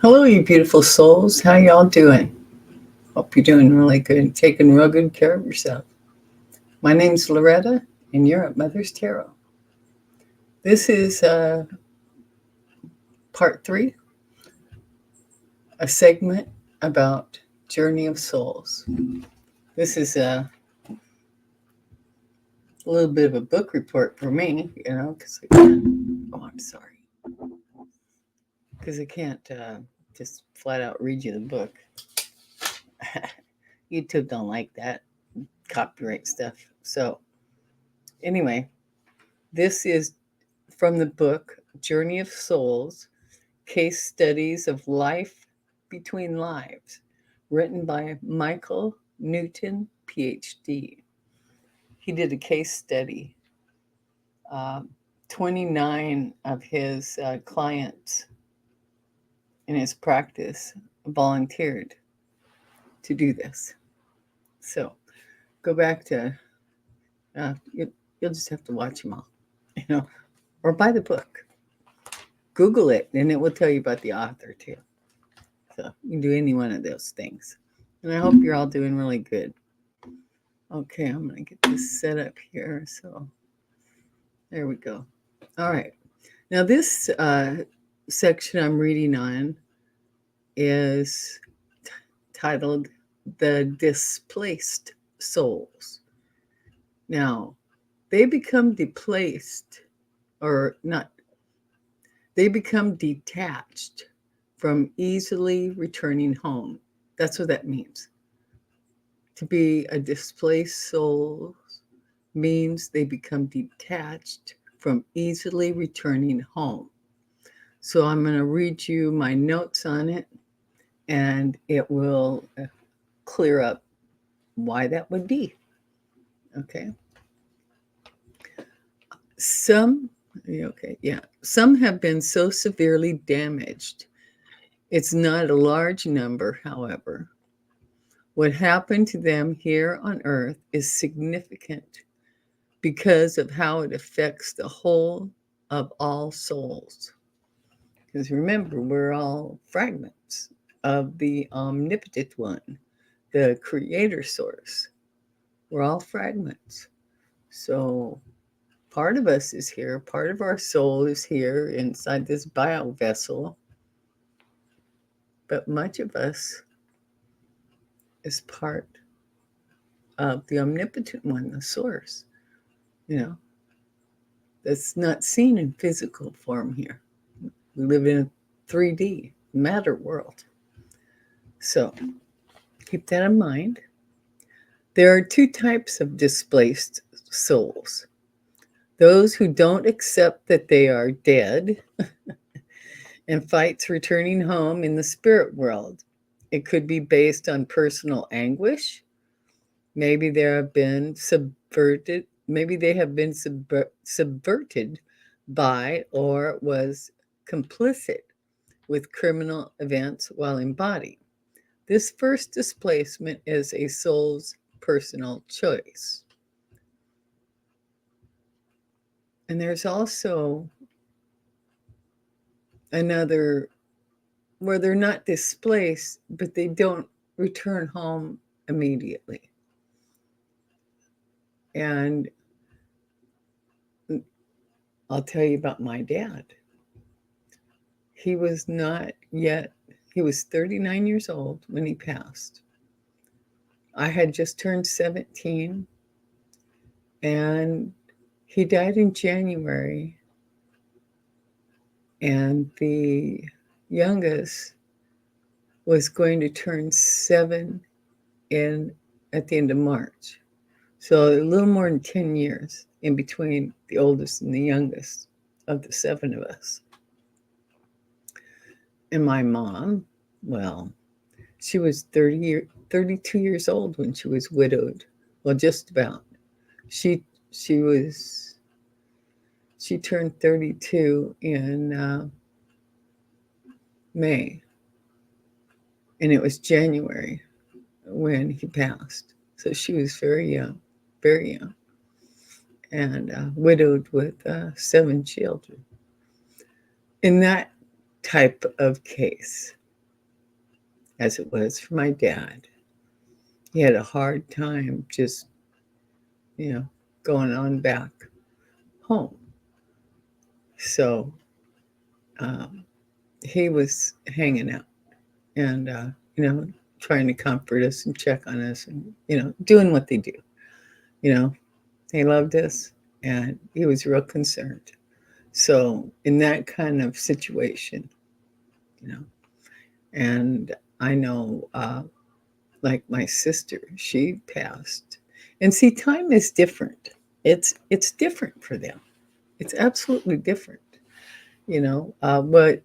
Hello, you beautiful souls. How y'all doing? Hope you're doing really good, taking real good care of yourself. My name's Loretta, and you're at Mother's Tarot. This is part 3, a segment about Journey of Souls. This is a little bit of a book report for me, because I'm sorry. Because I can't just flat out read you the book. YouTube don't like that copyright stuff. So, anyway, this is from the book Journey of Souls, Case Studies of Life Between Lives, written by Michael Newton, PhD. He did a case study. Uh, 29 of his clients in his practice volunteered to do this. So go back to, you'll just have to watch them all, or buy the book. Google it, and it will tell you about the author too. So you can do any one of those things. And I hope you're all doing really good. Okay, I'm going to get this set up here. So there we go. All right. Now this section I'm reading on is titled The Displaced Souls. Now, they become displaced, or not, they become detached from easily returning home. That's what that means. To be a displaced soul means they become detached from easily returning home. So I'm going to read you my notes on it, and it will clear up why that would be. Okay. Some have been so severely damaged. It's not a large number, however. What happened to them here on Earth is significant because of how it affects the whole of all souls. Because remember, we're all fragments of the omnipotent one, the creator source. We're all fragments. So part of us is here, part of our soul is here inside this bio vessel, but much of us is part of the omnipotent one, the source, that's not seen in physical form here. We live in a 3D matter world. So keep that in mind. There are 2 types of displaced souls. Those who don't accept that they are dead and fights returning home in the spirit world. It could be based on personal anguish. Maybe they have been subverted. Maybe they have been subverted by or was complicit with criminal events while in body. This first displacement is a soul's personal choice. And there's also another where they're not displaced, but they don't return home immediately. And I'll tell you about my dad. He was 39 years old when he passed. I had just turned 17, and he died in January. And the youngest was going to turn 7 at the end of March. So a little more than 10 years in between the oldest and the youngest of the 7 of us. And my mom, well, she was 32 years old when she was widowed. Well, just about. She turned 32 in May. And it was January when he passed. So she was very young, and widowed with 7 children. In that type of case, as it was for my dad. He had a hard time just, going on back home. So um, he was hanging out and, trying to comfort us and check on us and, doing what they do. You know, he loved us and he was real concerned. So, in that kind of situation, you know, and I know, like my sister, she passed. And see, time is different. It's different for them. It's absolutely different. What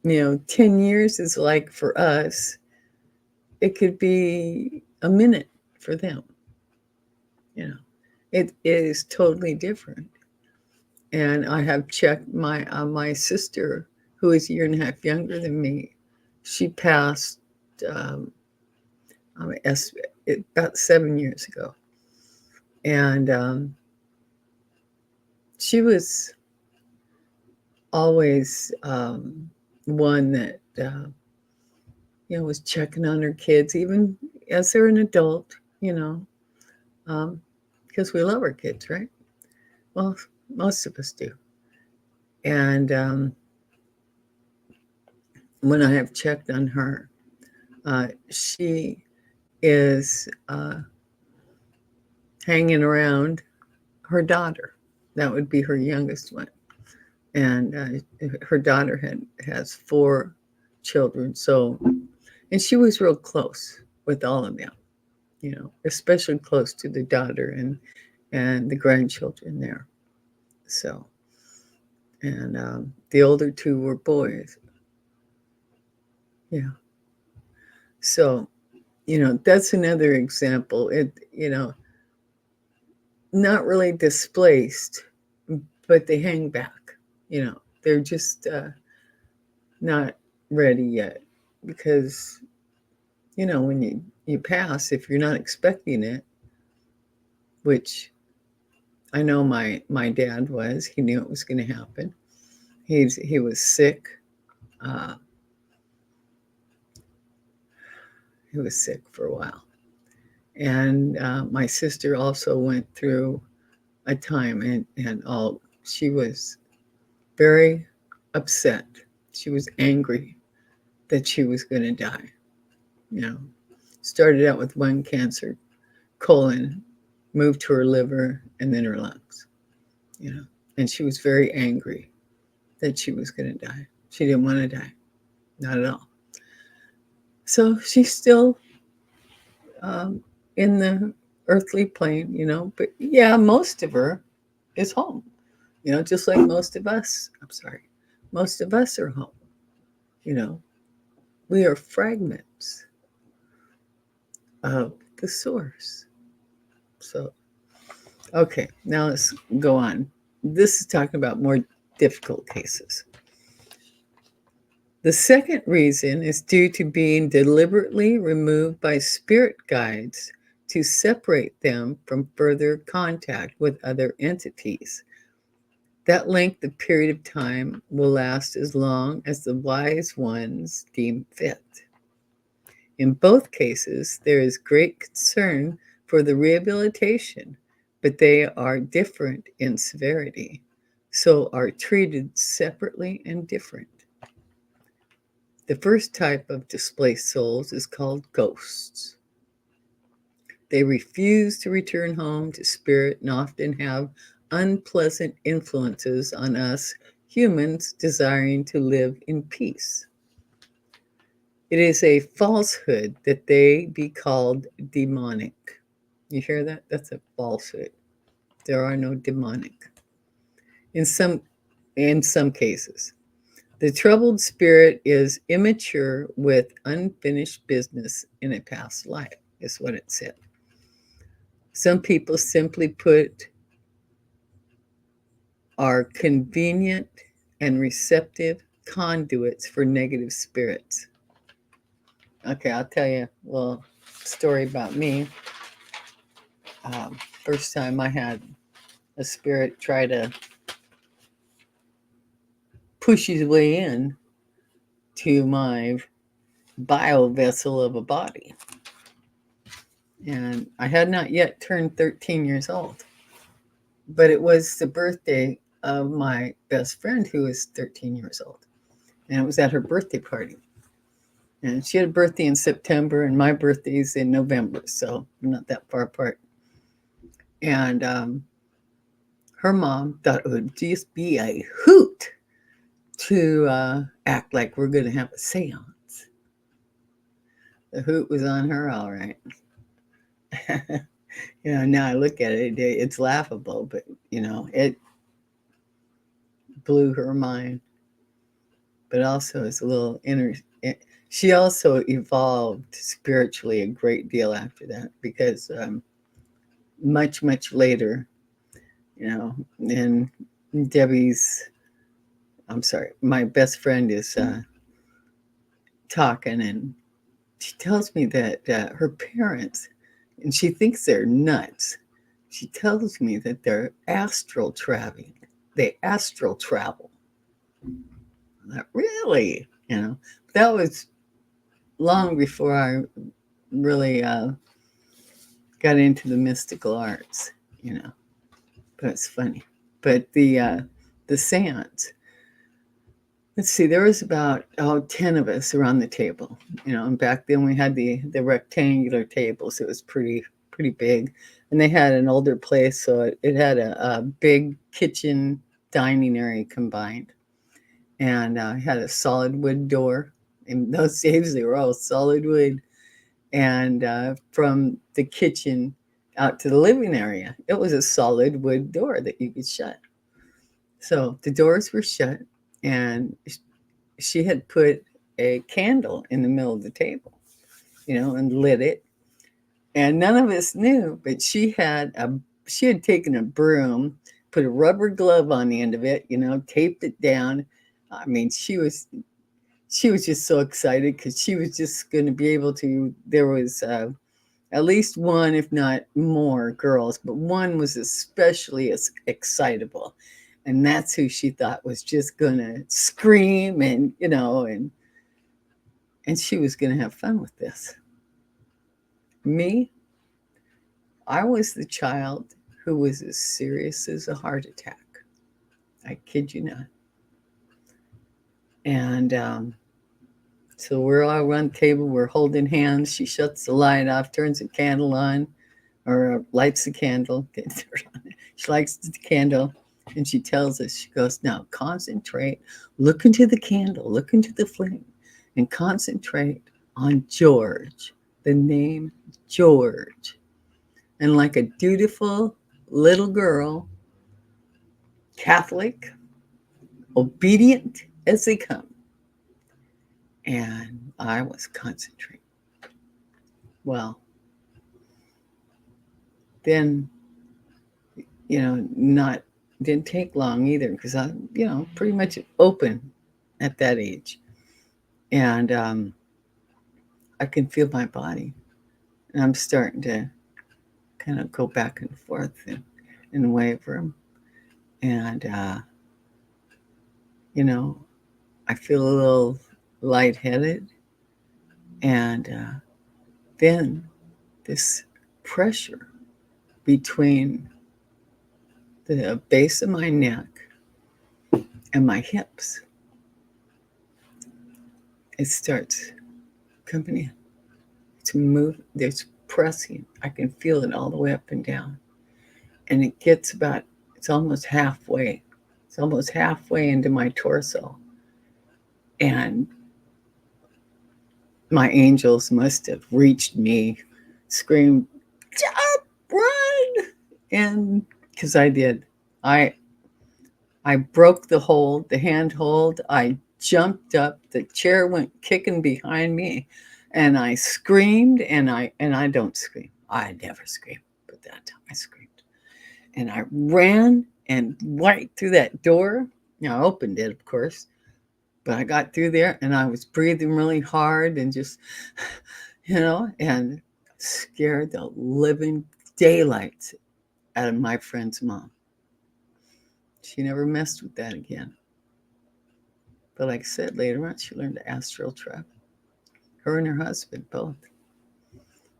10 years is like for us, it could be a minute for them. You know, it is totally different. And I have checked my sister, who is a year and a half younger than me. She passed um, about 7 years ago, and she was always one that was checking on her kids, even as they're an adult. You know, because we love our kids, right? Well, most of us do. And when I have checked on her, she is hanging around her daughter. That would be her youngest one. And her daughter has 4 children. So, and she was real close with all of them, especially close to the daughter and the grandchildren there. So, and the older 2 were boys. Yeah. So, that's another example. Not really displaced, but they hang back. They're just not ready yet because, when you pass, if you're not expecting it, which I know my dad was, he knew it was going to happen. He was sick. Uh, he was sick for a while. And my sister also went through a time and she was very upset. She was angry that she was going to die. Started out with one cancer, colon, moved to her liver and then her lungs. And she was very angry that she was going to die. She didn't want to die, not at all. So she's still in the earthly plane, but yeah, most of her is home, just like most of us. I'm sorry, most of us are home. We are fragments of the source. So, okay, now let's go on. This is talking about more difficult cases. The second reason is due to being deliberately removed by spirit guides to separate them from further contact with other entities. That length of period of time will last as long as the wise ones deem fit. In both cases, there is great concern for the rehabilitation, but they are different in severity, so are treated separately and different. The first type of displaced souls is called ghosts. They refuse to return home to spirit and often have unpleasant influences on us humans desiring to live in peace. It is a falsehood that they be called demonic. You hear that? That's a falsehood. There are no demonic. In some cases, the troubled spirit is immature with unfinished business in a past life, is what it said. Some people, simply put, are convenient and receptive conduits for negative spirits. Okay, I'll tell you a little story about me. First time I had a spirit try to push his way in to my bio vessel of a body. And I had not yet turned 13 years old, but it was the birthday of my best friend who was 13 years old. And it was at her birthday party. And she had a birthday in September, and my birthday is in November, so we're not that far apart. And her mom thought it would just be a hoot to act like we're going to have a seance. The hoot was on her, all right. Now I look at it, it's laughable, but, it blew her mind. But also it's a little she also evolved spiritually a great deal after that, because much, much later, and my best friend is talking, and she tells me that her parents, and she thinks they're nuts. She tells me that they're astral traveling. They astral travel. Not really, that was long before I really got into the mystical arts, but it's funny. But the seance, let's see, there was about 10 of us around the table, and back then we had the rectangular tables. It was pretty big, and they had an older place, so it had a big kitchen dining area combined, and had a solid wood door. In those days they were all solid wood. And from the kitchen out to the living area, it was a solid wood door that you could shut. So the doors were shut, and she had put a candle in the middle of the table, and lit it. And none of us knew, but she had taken a broom, put a rubber glove on the end of it, taped it down. I mean, she was just so excited, because she was just going to be able to. There was at least one, if not more, girls, but one was especially excitable. And that's who she thought was just going to scream and she was going to have fun with this. Me, I was the child who was as serious as a heart attack. I kid you not. And so we're all around the table, we're holding hands. She shuts the light off, turns the candle on, or lights the candle. She lights the candle, and she tells us, she goes, now concentrate, look into the candle, look into the flame, and concentrate on George, the name George. And like a dutiful little girl, Catholic, obedient as they come, and I was concentrating. Well, then, didn't take long either, because I, pretty much open at that age. And I can feel my body. And I'm starting to kind of go back and forth and waver. And, I feel a little lightheaded. And then this pressure between the base of my neck and my hips, it starts coming in. It's moving, there's pressing. I can feel it all the way up and down. And it gets it's almost halfway. It's almost halfway into my torso. And my angels must have reached me, screamed, jump, run. And because I did. I broke the hold, the hand hold. I jumped up. The chair went kicking behind me, and I screamed. And I don't scream. I never scream, but that time I screamed. And I ran and right through that door. I opened it, of course, but I got through there, and I was breathing really hard and just, and scared the living daylights out of my friend's mom. She never messed with that again. But like I said, later on, she learned to astral travel. her and her husband both.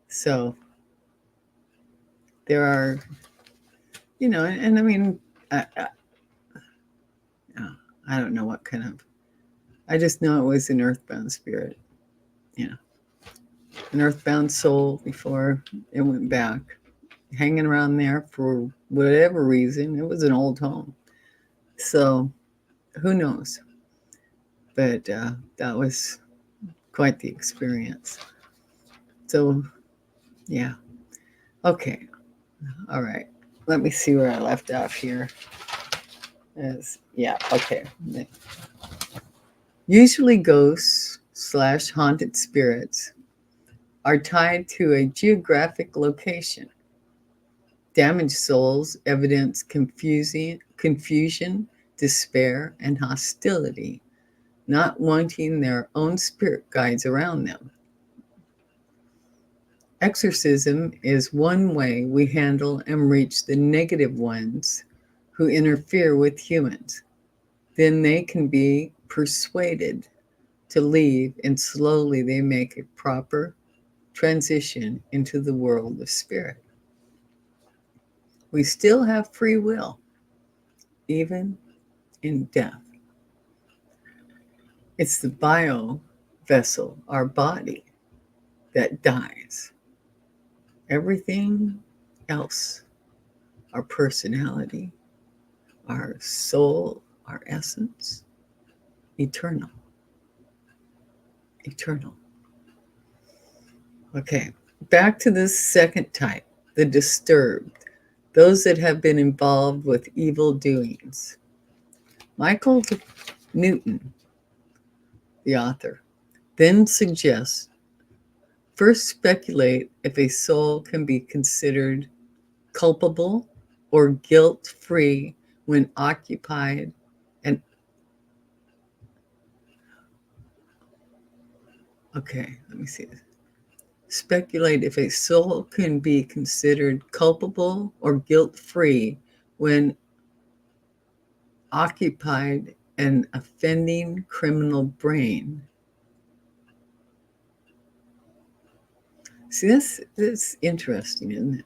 So there are, and I mean, I don't know what kind of, I just know it was an earthbound spirit, an earthbound soul before it went back, hanging around there for whatever reason. It was an old home. So who knows? But that was quite the experience. So, yeah. Okay. All right. Let me see where I left off here. Okay. Usually ghosts / haunted spirits are tied to a geographic location. Damaged souls evidence confusion, despair, and hostility, not wanting their own spirit guides around them. Exorcism is one way we handle and reach the negative ones who interfere with humans. Then they can be persuaded to leave, and slowly they make a proper transition into the world of spirit. We still have free will, even in death. It's the bio vessel, our body, that dies. Everything else, our personality, our soul, our essence, eternal. Eternal. Okay, back to this second type, the disturbed, those that have been involved with evil doings. Michael Newton, the author, then suggests first speculate if a soul can be considered culpable or guilt-free when occupied and okay, let me see this. Speculate if a soul can be considered culpable or guilt-free when occupied an offending criminal brain. See, that's interesting, isn't it?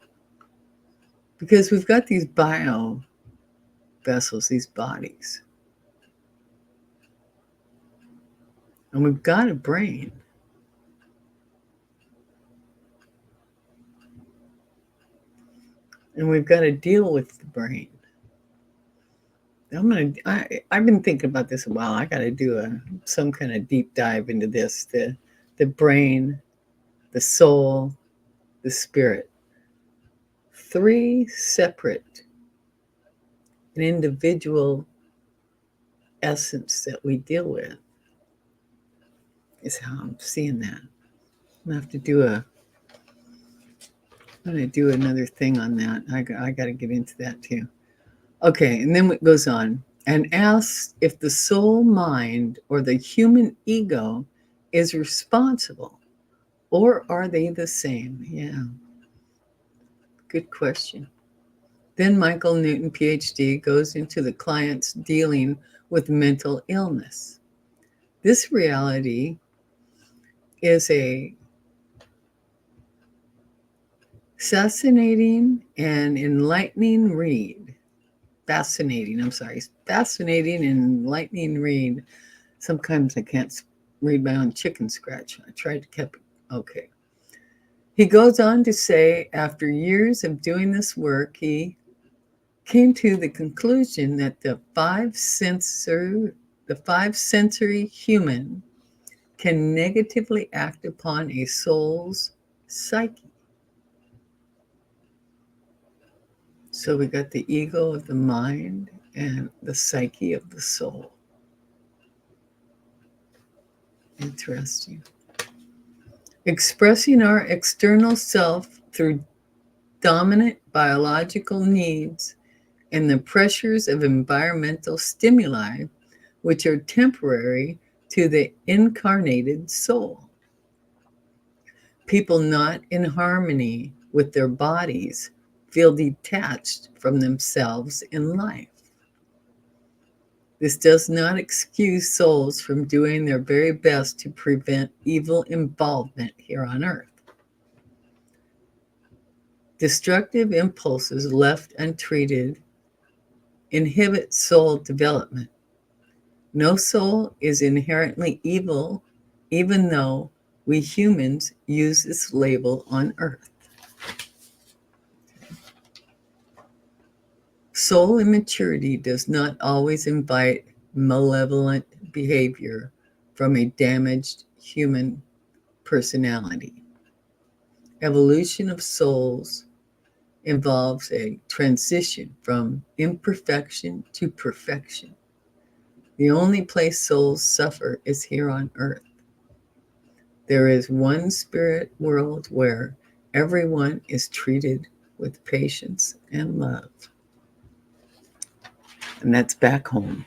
Because we've got these bio vessels, these bodies, and we've got a brain. And we've got to deal with the brain. I've been thinking about this a while. I got to do some kind of deep dive into this, the brain, the soul, the spirit. 3 separate and individual essence that we deal with is how I'm seeing that. I'm going to have to do I'm going to do another thing on that. I got to get into that too. Okay, and then it goes on and asks if the soul mind or the human ego is responsible, or are they the same? Yeah, good question. Then Michael Newton, PhD, goes into the clients dealing with mental illness. This reality is a fascinating and enlightening read. Fascinating and enlightening read. Sometimes I can't read my own chicken scratch. I tried to keep it. Okay. He goes on to say, after years of doing this work, he came to the conclusion that the five sensory human can negatively act upon a soul's psyche. So we got the ego of the mind and the psyche of the soul. Interesting. Expressing our external self through dominant biological needs and the pressures of environmental stimuli, which are temporary to the incarnated soul. People not in harmony with their bodies feel detached from themselves in life. This does not excuse souls from doing their very best to prevent evil involvement here on earth. Destructive impulses left untreated inhibit soul development. No soul is inherently evil, even though we humans use this label on earth. Soul immaturity does not always invite malevolent behavior from a damaged human personality. Evolution of souls involves a transition from imperfection to perfection. The only place souls suffer is here on earth. There is one spirit world where everyone is treated with patience and love. And that's back home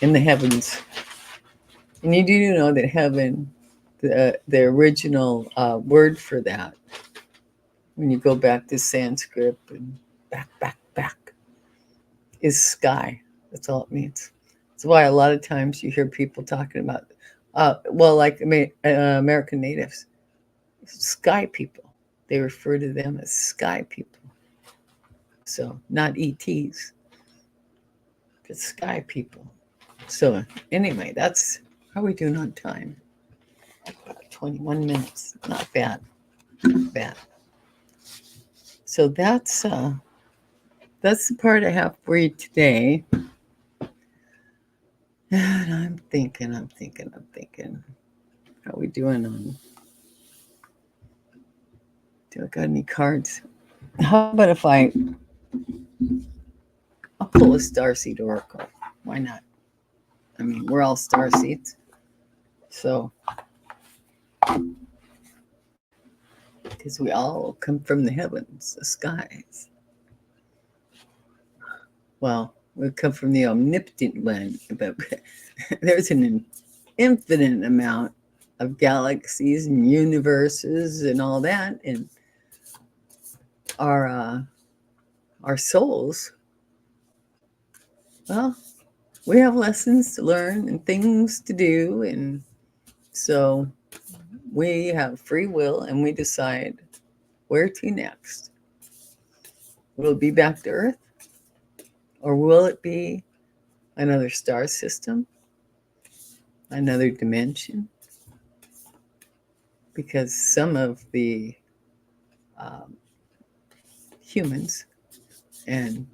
in the heavens. And you do know that heaven, the original word for that, when you go back to Sanskrit and back, is sky. That's all it means. That's why a lot of times you hear people talking about, like American natives, sky people. They refer to them as sky people. So not ETs, but sky people. So anyway, that's how we doing on time. 21 minutes. Not bad. Not bad. So that's the part I have for you today. And I'm thinking. How we doing on? Do I got any cards? How about if I'll pull a starseed oracle? Why not? I mean, we're all starseeds. So, because we all come from the heavens, the skies. Well, we come from the omnipotent one, but there's an infinite amount of galaxies and universes and all that, and our souls. Well, we have lessons to learn and things to do, and so we have free will, and we decide where to next. Will it be back to Earth, or will it be another star system, another dimension? Because some of the humans and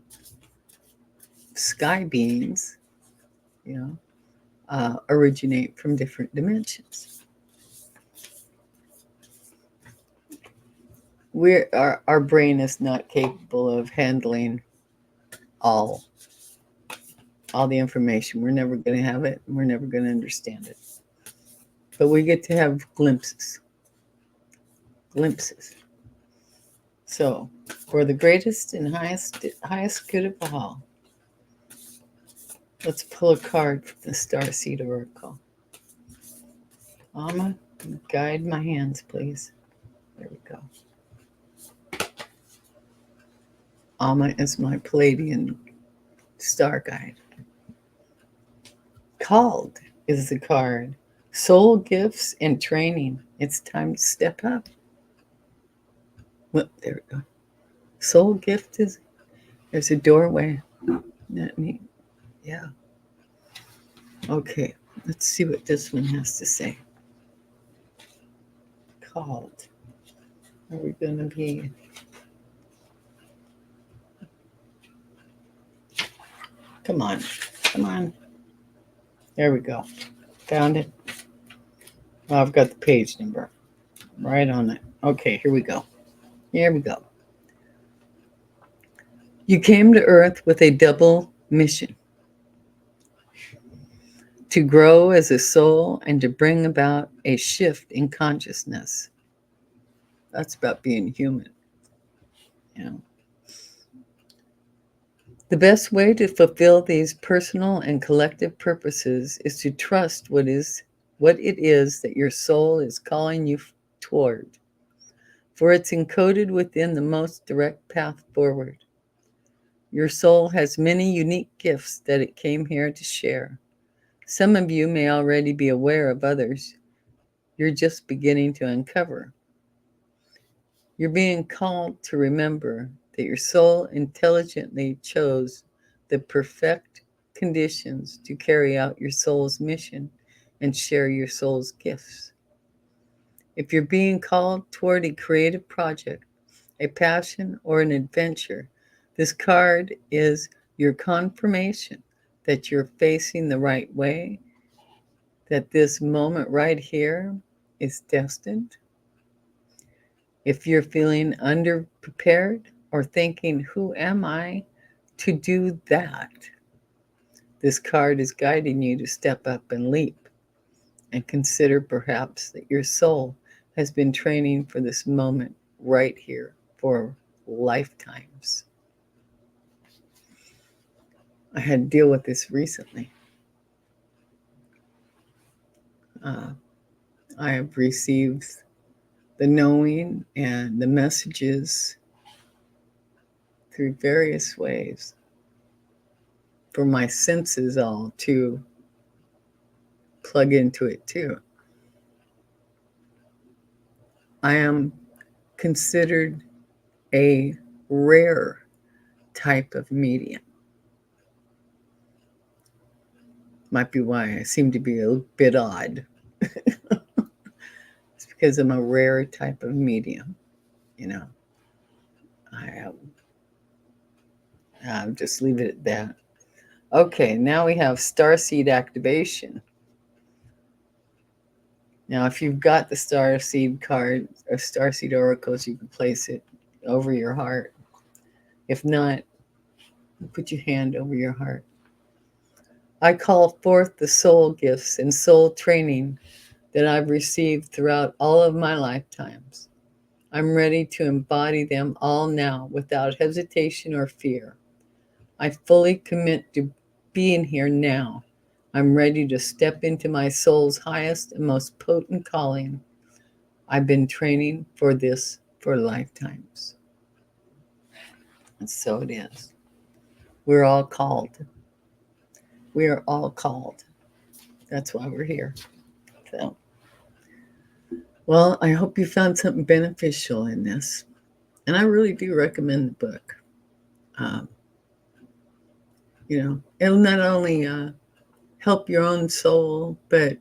sky beings, originate from different dimensions. Our brain is not capable of handling all the information. We're never going to have it, and we're never going to understand it. But we get to have glimpses. So, for the greatest and highest good of all, let's pull a card from the Starseed Oracle. Alma, guide my hands, please. There we go. Alma is my Palladian star guide. Called is the card. Soul gifts and training. It's time to step up. Well, there we go. Soul gift there's a doorway. Isn't that neat? Yeah. Okay, let's see what this one has to say. Called. Are we going to be... Come on. There we go. Found it. Oh, I've got the page number right on it. Okay, here we go. You came to Earth with a double mission: to grow as a soul and to bring about a shift in consciousness. That's about being human. The best way to fulfill these personal and collective purposes is to trust what it is that your soul is calling you toward, for it's encoded within the most direct path forward. Your soul has many unique gifts that it came here to share. Some of you may already be aware of others you're just beginning to uncover. You're being called to remember that your soul intelligently chose the perfect conditions to carry out your soul's mission and share your soul's gifts. If you're being called toward a creative project, a passion, or an adventure, this card is your confirmation that you're facing the right way, that this moment right here is destined. If you're feeling underprepared or thinking, who am I to do that? This card is guiding you to step up and leap and consider perhaps that your soul has been training for this moment right here for lifetimes. I had to deal with this recently. I have received the knowing and the messages through various ways for my senses all to plug into it too. I am considered a rare type of medium. Might be why I seem to be a bit odd. It's because I'm a rare type of medium, you know. I'll just leave it at that. Okay, now we have starseed activation. Now, if you've got the starseed card or starseed oracles, you can place it over your heart. If not, put your hand over your heart. I call forth the soul gifts and soul training that I've received throughout all of my lifetimes. I'm ready to embody them all now without hesitation or fear. I fully commit to being here now. I'm ready to step into my soul's highest and most potent calling. I've been training for this for lifetimes. And so it is. We're all called. We are all called. That's why we're here. So, well, I hope you found something beneficial in this. And I really do recommend the book. It'll not only help your own soul, but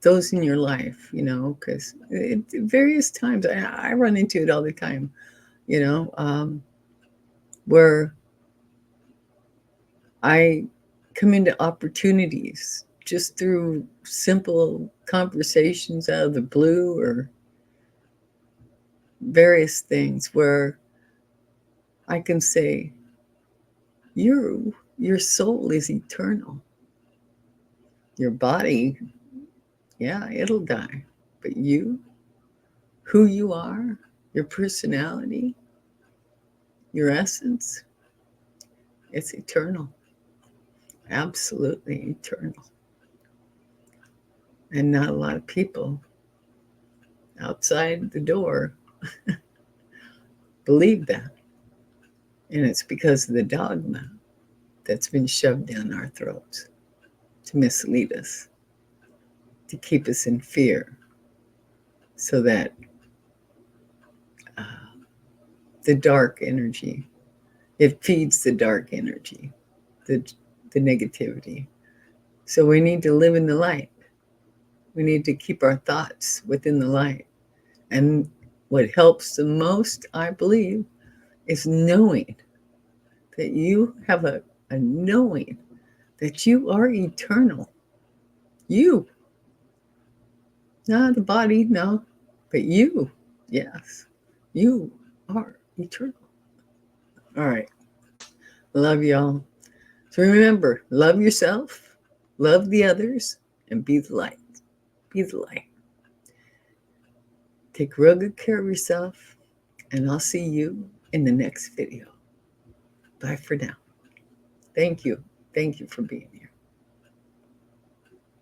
those in your life, because various times I run into it all the time, where I come into opportunities just through simple conversations out of the blue or various things where I can say, your soul is eternal. Your body, yeah, it'll die. But you, who you are, your personality, your essence, it's eternal. Absolutely eternal. And not a lot of people outside the door believe that. And it's because of the dogma that's been shoved down our throats to mislead us, to keep us in fear, so that the dark energy, it feeds the dark energy, the negativity. So we need to live in the light. We need to keep our thoughts within the light. And what helps the most, I believe, is knowing that you have a knowing that you are eternal. You. Not the body, no. But you, yes. You are eternal. All right. Love y'all. So remember, love yourself, love the others, and be the light. Be the light. Take real good care of yourself, and I'll see you in the next video. Bye for now. Thank you. Thank you for being here.